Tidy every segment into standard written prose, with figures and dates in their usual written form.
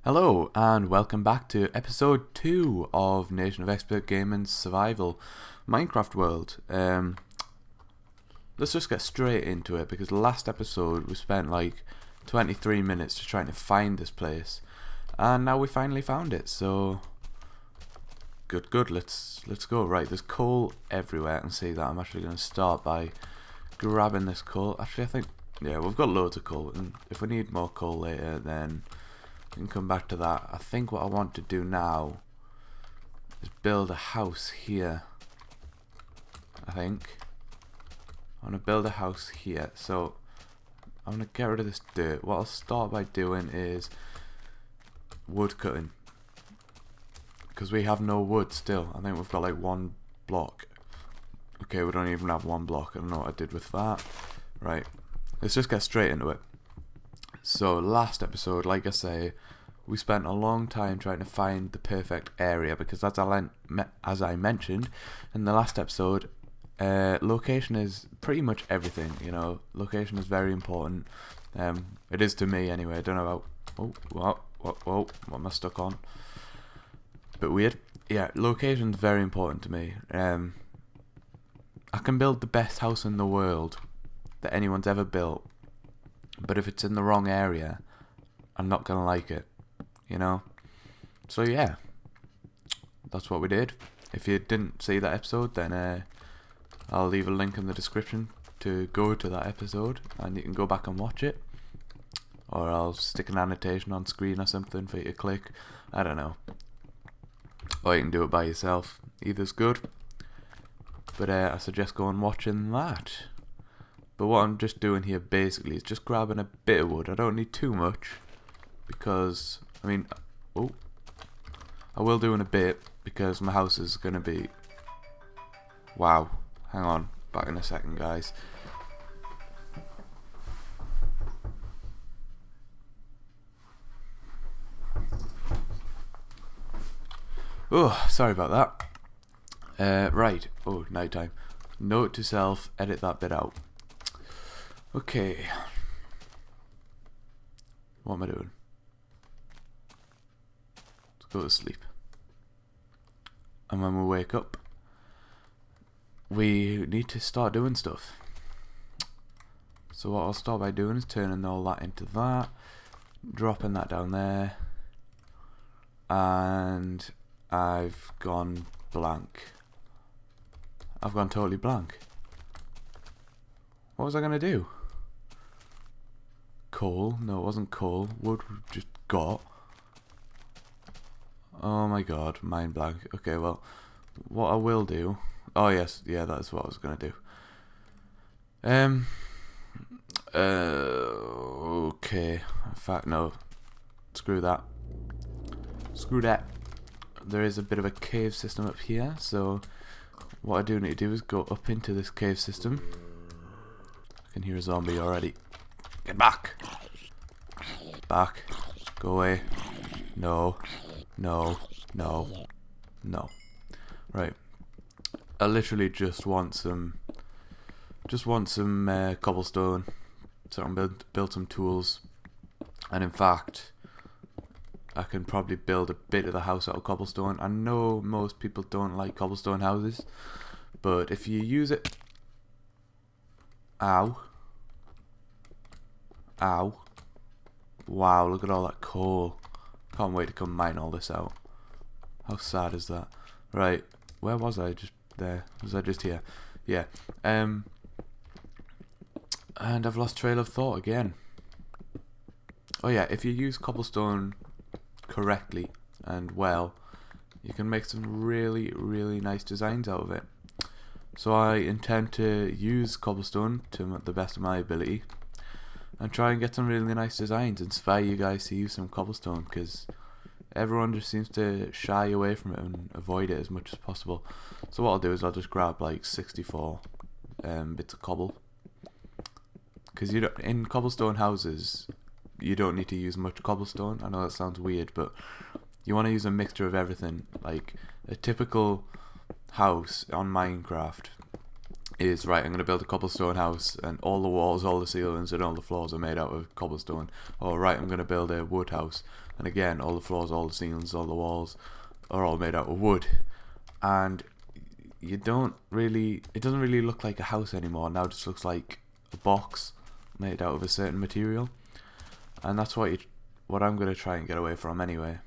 Hello and welcome back to episode 2 of Nation of Expert Gaming's Survival Minecraft World. Let's just get straight into it because last episode we spent like 23 minutes just trying to find this place, and now we finally found it. So good. Let's go. Right, there's coal everywhere. I can see that. I'm actually going to start by grabbing this coal. Actually, I think we've got loads of coal, and if we need more coal later, then we can come back to that. I think what I want to do now is build a house here. I want to build a house here. So I'm going to get rid of this dirt. What I'll start by doing is wood cutting, because we have no wood still. I think we've got like one block. Okay, we don't even have one block. I don't know what I did with that. Right, let's just get straight into it. So last episode, like I say, we spent a long time trying to find the perfect area, because as I mentioned in the last episode, location is pretty much everything. You know, location is very important. It is to me anyway. I don't know about what am I stuck on? Bit weird. Yeah, location's very important to me. I can build the best house in the world that anyone's ever built, but if it's in the wrong area, I'm not gonna like it, you know? So yeah, that's what we did. If you didn't see that episode, then I'll leave a link in the description to go to that episode, and you can go back and watch it, or I'll stick an annotation on screen or something for you to click. I don't know, or you can do it by yourself. Either's good, but I suggest going and watching that. But what I'm just doing here basically is just grabbing a bit of wood. I don't need too much, because, I mean, I will do in a bit, because my house is going to be... Wow, hang on, back in a second, guys. Oh, sorry about that. Right, nighttime. Note to self, edit that bit out. Okay, what am I doing? Let's go to sleep. And when we wake up, we need to start doing stuff. So what I'll start by doing is turning all that into that, dropping that down there, and I've gone blank. I've gone totally blank. What was I going to do? Coal? No, it wasn't coal. Wood we just got. Oh my god, mind blank. Okay, well, what I will do... Oh yes, yeah, that's what I was going to do. Okay. In fact, no. Screw that. Screw that. There is a bit of a cave system up here, so what I do need to do is go up into this cave system. I can hear a zombie already. Get back! Back. Go away. No. No. No. No. Right. I literally just want some cobblestone, so I can build some tools. And in fact, I can probably build a bit of the house out of cobblestone. I know most people don't like cobblestone houses, but if you use it... Ow. Ow. Wow, look at all that coal. Can't wait to come mine all this out. How sad is that? Right, where was I? Just there. Was I just here? Yeah. And I've lost trail of thought again. Oh yeah, if you use cobblestone correctly and well, you can make some really, really nice designs out of it. So I intend to use cobblestone to the best of my ability, and try and get some really nice designs, inspire you guys to use some cobblestone, because everyone just seems to shy away from it and avoid it as much as possible. So what I'll do is I'll just grab like 64 bits of cobble, because in cobblestone houses you don't need to use much cobblestone. I know that sounds weird, but you want to use a mixture of everything. Like a typical house on Minecraft is, right, I'm going to build a cobblestone house, and all the walls, all the ceilings, and all the floors are made out of cobblestone. Or, right, I'm going to build a wood house, and again, all the floors, all the ceilings, all the walls are all made out of wood. And you don't really, it doesn't really look like a house anymore. Now it just looks like a box made out of a certain material. And that's what I'm going to try and get away from anyway.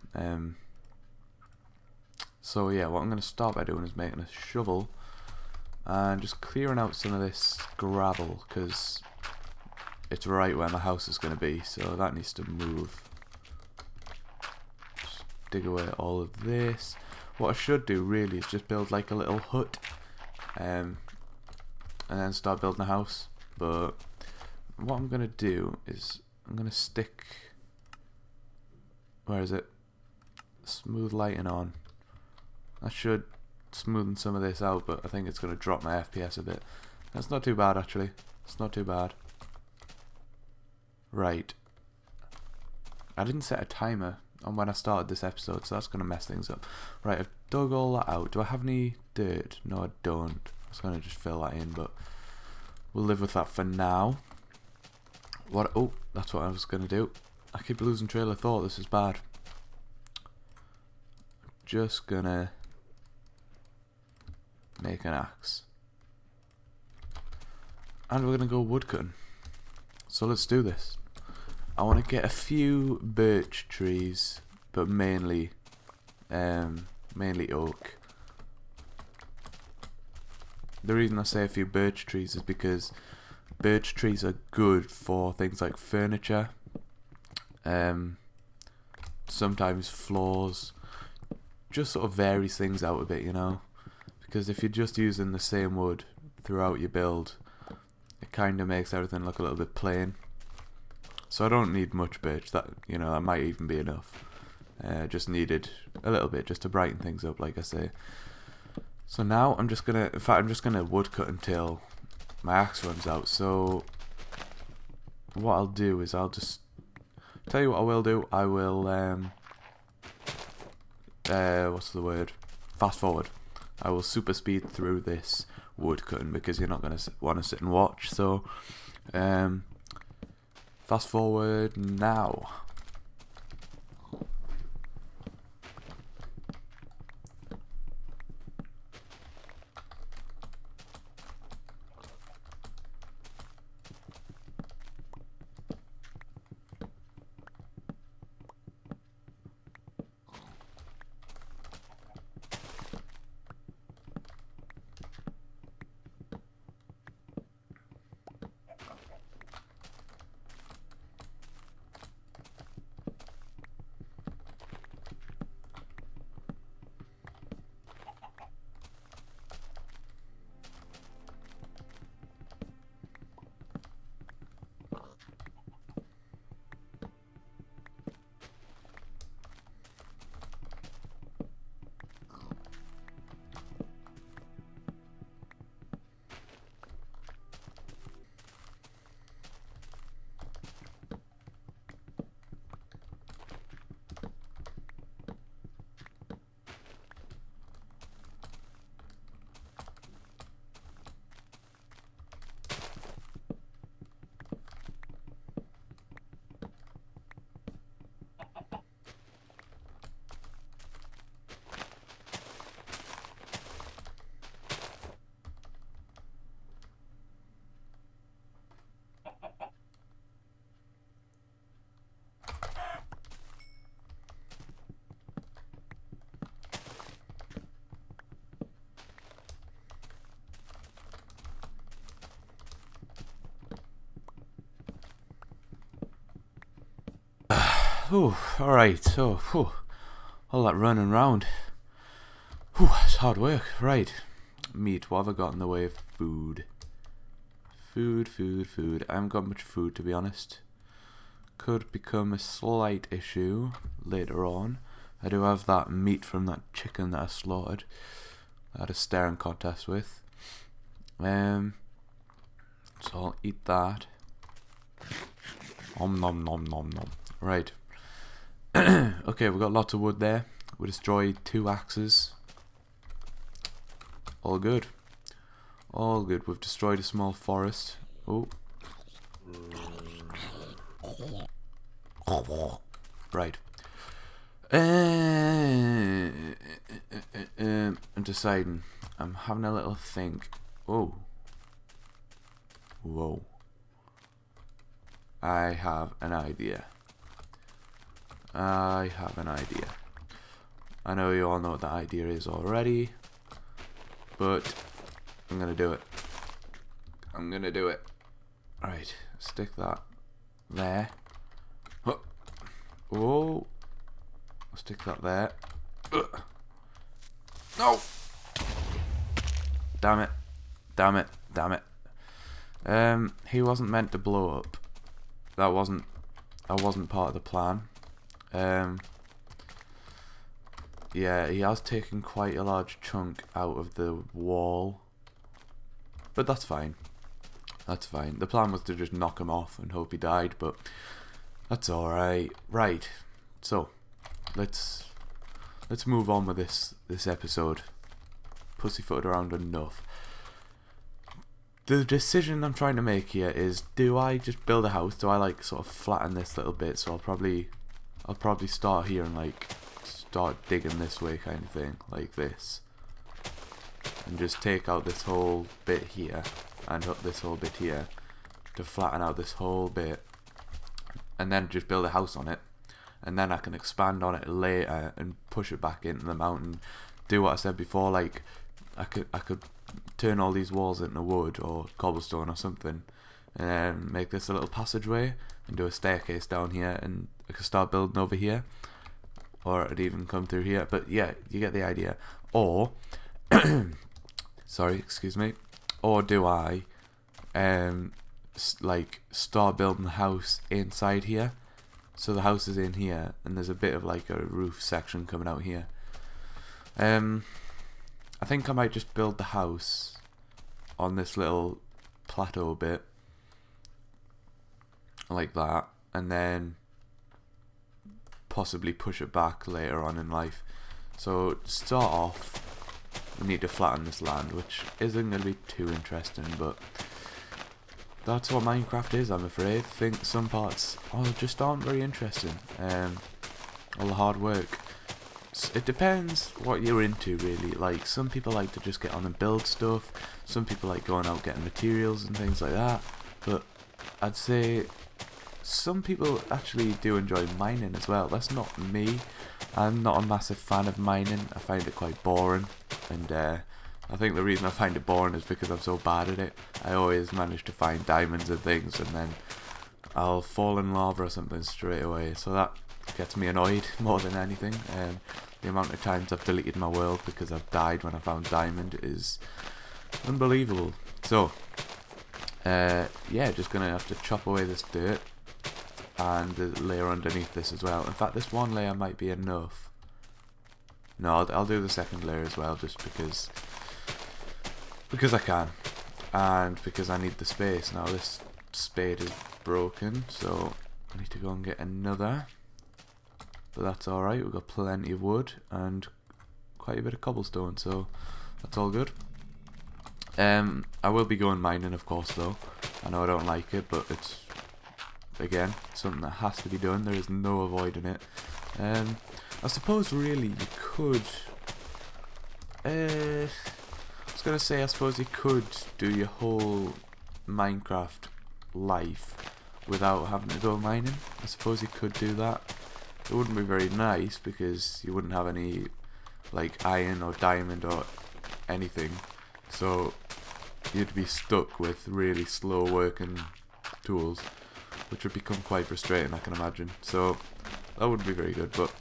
So yeah, what I'm going to start by doing is making a shovel and just clearing out some of this gravel, because it's right where my house is going to be, so that needs to move. Just dig away all of this. What I should do really is just build like a little hut, and then start building a house. But what I'm going to do is I'm going to stick, where is it, smooth lighting on. I should smoothen some of this out, but I think it's going to drop my FPS a bit. That's not too bad, actually. It's not too bad. Right. I didn't set a timer on when I started this episode, so that's going to mess things up. Right, I've dug all that out. Do I have any dirt? No, I don't. I was going to just fill that in, but we'll live with that for now. What? Oh, that's what I was going to do. I keep losing trail of thought. This is bad. Just going to make an axe, and we're gonna go woodcutting. So let's do this. I want to get a few birch trees, but mainly oak. The reason I say a few birch trees is because birch trees are good for things like furniture, sometimes floors. Just sort of varies things out a bit, you know. Because if you're just using the same wood throughout your build, it kind of makes everything look a little bit plain. So I don't need much birch. That, you know, that might even be enough. Just needed a little bit just to brighten things up, like I say. So now I'm just gonna, in fact, I'm just gonna woodcut until my axe runs out. So what I'll do is I'll just tell you what I will do. I will what's the word? Fast forward. I will super speed through this wood cutting because you're not going to want to sit and watch. So, fast forward now. Alright, so, all that running round. It's hard work. Right, meat, what have I got in the way of food? Food. I haven't got much food, to be honest. Could become a slight issue later on. I do have that meat from that chicken that I slaughtered. I had a staring contest with. So I'll eat that. Nom nom nom nom nom. Right. Okay, we've got lots of wood there. We destroyed 2 axes. All good. All good. We've destroyed a small forest. Oh. Right. I'm deciding. I'm having a little think. Oh. Whoa. I have an idea. I know you all know what the idea is already, but I'm gonna do it. Right, stick that there. Oh, stick that there. No! Damn it. He wasn't meant to blow up. That wasn't part of the plan. Yeah, he has taken quite a large chunk out of the wall, but that's fine. The plan was to just knock him off and hope he died, but that's alright. Right, so let's move on with this episode. Pussyfooted around enough. The decision I'm trying to make here is, do I just build a house? Do I like sort of flatten this little bit? So I'll probably start here and like start digging this way, kind of thing, like this, and just take out this whole bit here and up this whole bit here to flatten out this whole bit, and then just build a house on it, and then I can expand on it later and push it back into the mountain. Do what I said before, like I could turn all these walls into wood or cobblestone or something, and then make this a little passageway and do a staircase down here, and I could start building over here, or it'd even come through here. But yeah, you get the idea. Or sorry, excuse me. Or do I like start building the house inside here? So the house is in here, and there's a bit of like a roof section coming out here. I think I might just build the house on this little plateau bit, like that, and then possibly push it back later on in life. So to start off, we need to flatten this land, which isn't going to be too interesting, but that's what Minecraft is, I'm afraid. I think some parts just aren't very interesting. All the hard work. It depends what you're into, really. Like, some people like to just get on and build stuff, some people like going out getting materials and things like that, but I'd say some people actually do enjoy mining as well. That's not me. I'm not a massive fan of mining. I find it quite boring, and I think the reason I find it boring is because I'm so bad at it. I always manage to find diamonds and things, and then I'll fall in lava or something straight away, so that gets me annoyed more than anything. The amount of times I've deleted my world because I've died when I found diamond is unbelievable. So yeah, just gonna have to chop away this dirt and the layer underneath this as well. In fact, this one layer might be enough. No, I'll do the second layer as well, just because I can, and because I need the space. Now this spade is broken, so I need to go and get another. But that's alright, we've got plenty of wood and quite a bit of cobblestone, so that's all good. I will be going mining, of course, though. I know I don't like it, but it's, again, something that has to be done. There is no avoiding it. I suppose really you could, I was going to say, I suppose you could do your whole Minecraft life without having to go mining. I suppose you could do that. It wouldn't be very nice because you wouldn't have any like iron or diamond or anything, so you'd be stuck with really slow working tools, which would become quite frustrating, I can imagine. So that wouldn't be very good, but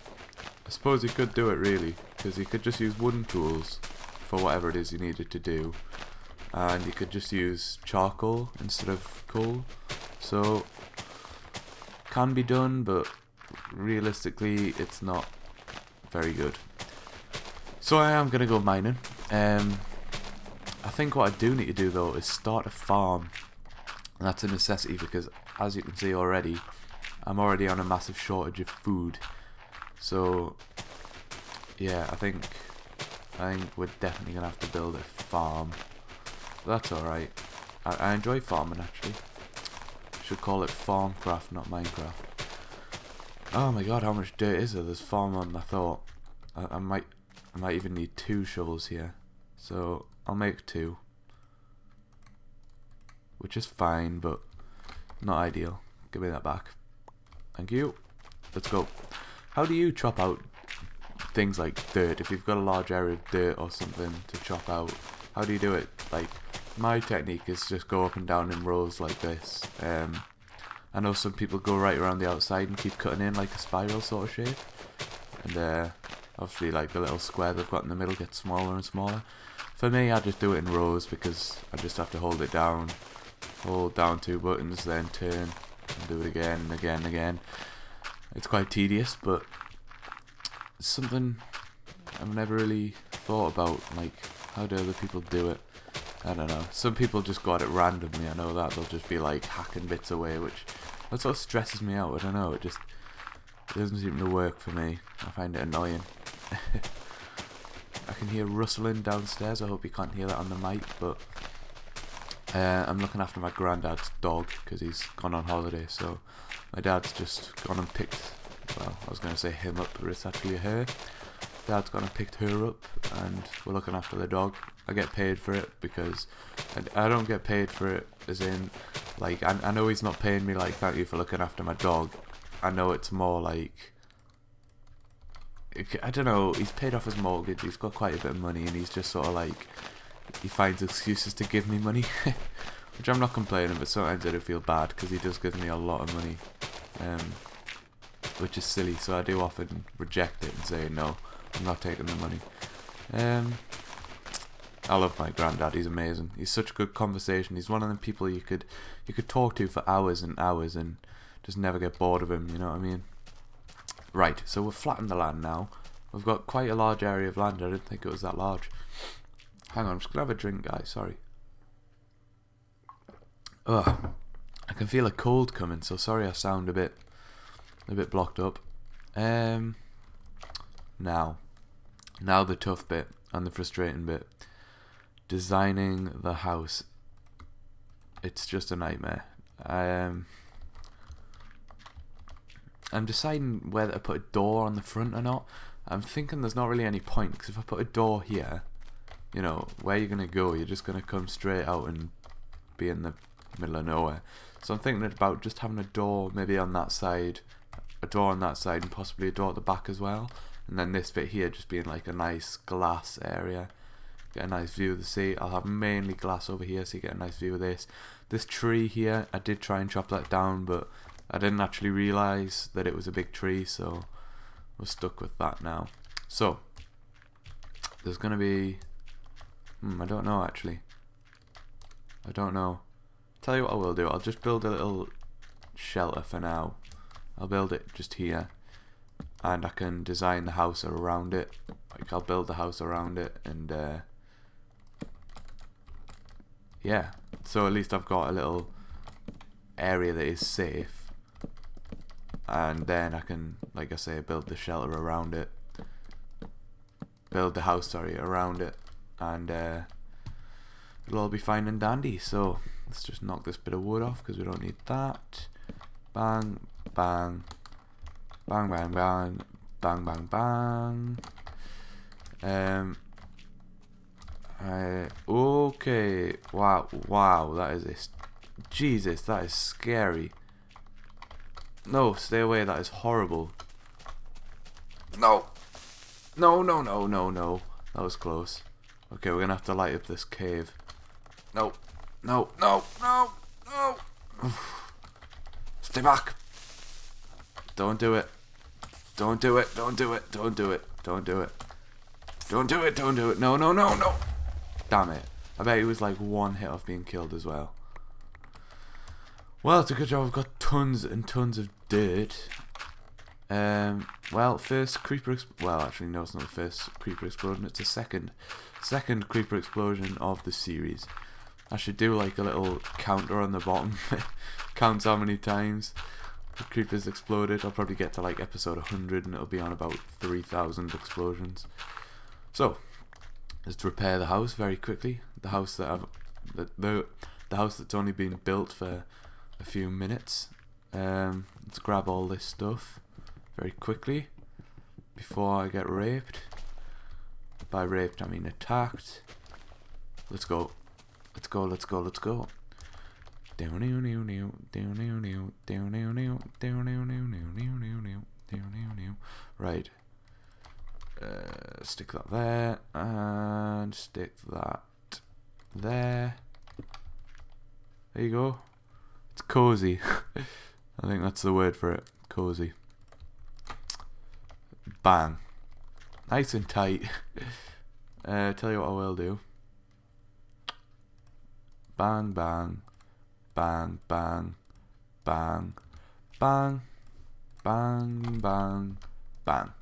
I suppose you could do it really, because you could just use wooden tools for whatever it is you needed to do, and you could just use charcoal instead of coal. So can be done, but realistically it's not very good. So I am going to go mining. I think what I do need to do though is start a farm, and that's a necessity because, as you can see already, I'm already on a massive shortage of food. So yeah, I think we're definitely going to have to build a farm. that's alright. I enjoy farming, actually. Should call it Farmcraft, not Minecraft. Oh my god, how much dirt is there? There's far more than I thought. I might even need 2 shovels here. So, I'll make 2. Which is fine, but not ideal. Give me that back. Thank you. Let's go. How do you chop out things like dirt? If you've got a large area of dirt or something to chop out, how do you do it? Like, my technique is just go up and down in rows like this. I know some people go right around the outside and keep cutting in like a spiral sort of shape. And obviously like the little square they've got in the middle gets smaller and smaller. For me, I just do it in rows because I just have to hold it down. Hold down 2 buttons, then turn and do it again and again and again. It's quite tedious, but it's something I've never really thought about. Like, how do other people do it? I don't know. Some people just go at it randomly. I know that they'll just be like hacking bits away, which that sort of stresses me out. I don't know. It doesn't seem to work for me. I find it annoying. I can hear rustling downstairs. I hope you can't hear that on the mic, but I'm looking after my granddad's dog because he's gone on holiday. So my dad's just gone and picked. Well, I was going to say him up, but it's actually her. Dad's gone and picked her up, and we're looking after the dog. I get paid for it because I don't get paid for it as in, like, I know he's not paying me like, thank you for looking after my dog. I know it's more like, I don't know, he's paid off his mortgage, he's got quite a bit of money, and he's just sort of like, he finds excuses to give me money. Which I'm not complaining, but sometimes I do feel bad because he does give me a lot of money. Which is silly, so I do often reject it and say no, I'm not taking the money. I love my granddad, he's amazing. He's such a good conversation. He's one of them people you could talk to for hours and hours and just never get bored of him, you know what I mean? Right, so we've flattened the land now. We've got quite a large area of land. I didn't think it was that large. Hang on, I'm just gonna have a drink, guys, sorry. Ugh, I can feel a cold coming, so sorry I sound a bit blocked up. Now the tough bit and the frustrating bit. Designing the house. It's just a nightmare. I'm deciding whether to put a door on the front or not. I'm thinking there's not really any point, because if I put a door here, you know, where you're going to go, you're just going to come straight out and be in the middle of nowhere. So I'm thinking about just having a door maybe on that side, a door on that side, and possibly a door at the back as well. And then this bit here just being like a nice glass area. Get a nice view of the sea. I'll have mainly glass over here so you get a nice view of this. This tree here, I did try and chop that down, but I didn't actually realise that it was a big tree, so we're stuck with that now. So, there's going to be... I don't know actually. I don't know. Tell you what I will do, I'll just build a little shelter for now. I'll build it just here. And I can design the house around it. Like, I'll build the house around it and... yeah, so at least I've got a little area that is safe, and then I can, like I say, build the shelter around it, build the house, sorry, around it, and it'll all be fine and dandy. So let's just knock this bit of wood off because we don't need that. Bang, bang, bang, bang, bang, bang, bang, bang. Okay, wow, that is Jesus, that is scary. No, stay away, that is horrible. No, that was close. Okay, we're gonna have to light up this cave. No. Stay back. Don't do it. Don't do it. No. Damn it. I bet he was like one hit off being killed as well. Well, it's a good job I've got tons and tons of dirt. Well, first creeper well, actually no, it's not the first creeper explosion, it's the second creeper explosion of the series. I should do like a little counter on the bottom. Counts how many times the creepers exploded. I'll probably get to like episode 100 and it'll be on about 3,000 explosions. So, let's repair the house very quickly. The house that I've the house that's only been built for a few minutes. Let's grab all this stuff very quickly before I get raped. By raped I mean attacked. Let's go. Let's go, let's go, let's go. Right. Stick that there and stick that there. There you go. It's cozy. I think that's the word for it. Cozy. Bang. Nice and tight. Tell you what I will do. Bang, bang. Bang, bang. Bang. Bang. Bang, bang. Bang.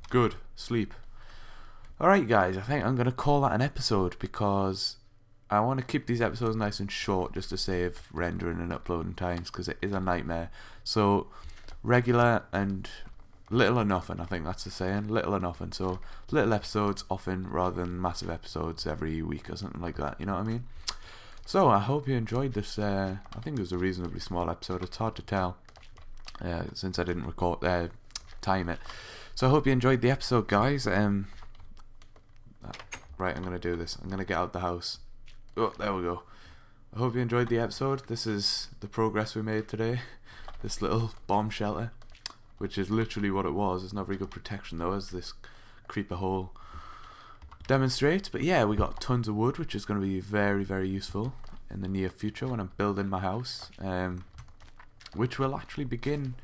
Good. Sleep. Alright guys, I think I'm going to call that an episode because I want to keep these episodes nice and short just to save rendering and uploading times because it is a nightmare. So, regular and little or nothing, I think that's the saying. Little or nothing. So, little episodes often rather than massive episodes every week or something like that. You know what I mean? So, I hope you enjoyed this. I think it was a reasonably small episode. It's hard to tell since I didn't record time it. So, I hope you enjoyed the episode, guys. Right, I'm going to do this. I'm going to get out the house. Oh, there we go. I hope you enjoyed the episode. This is the progress we made today. This little bomb shelter, which is literally what it was. It's not very good protection though, as this creeper hole demonstrates. But yeah, we got tons of wood, which is going to be very, very useful in the near future when I'm building my house, which will actually begin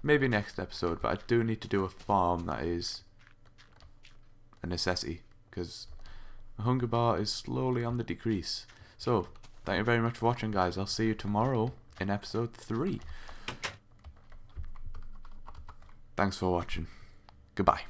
maybe next episode. But I do need to do a farm that is a necessity because the hunger bar is slowly on the decrease. So, thank you very much for watching, guys. I'll see you tomorrow in episode 3. Thanks for watching. Goodbye.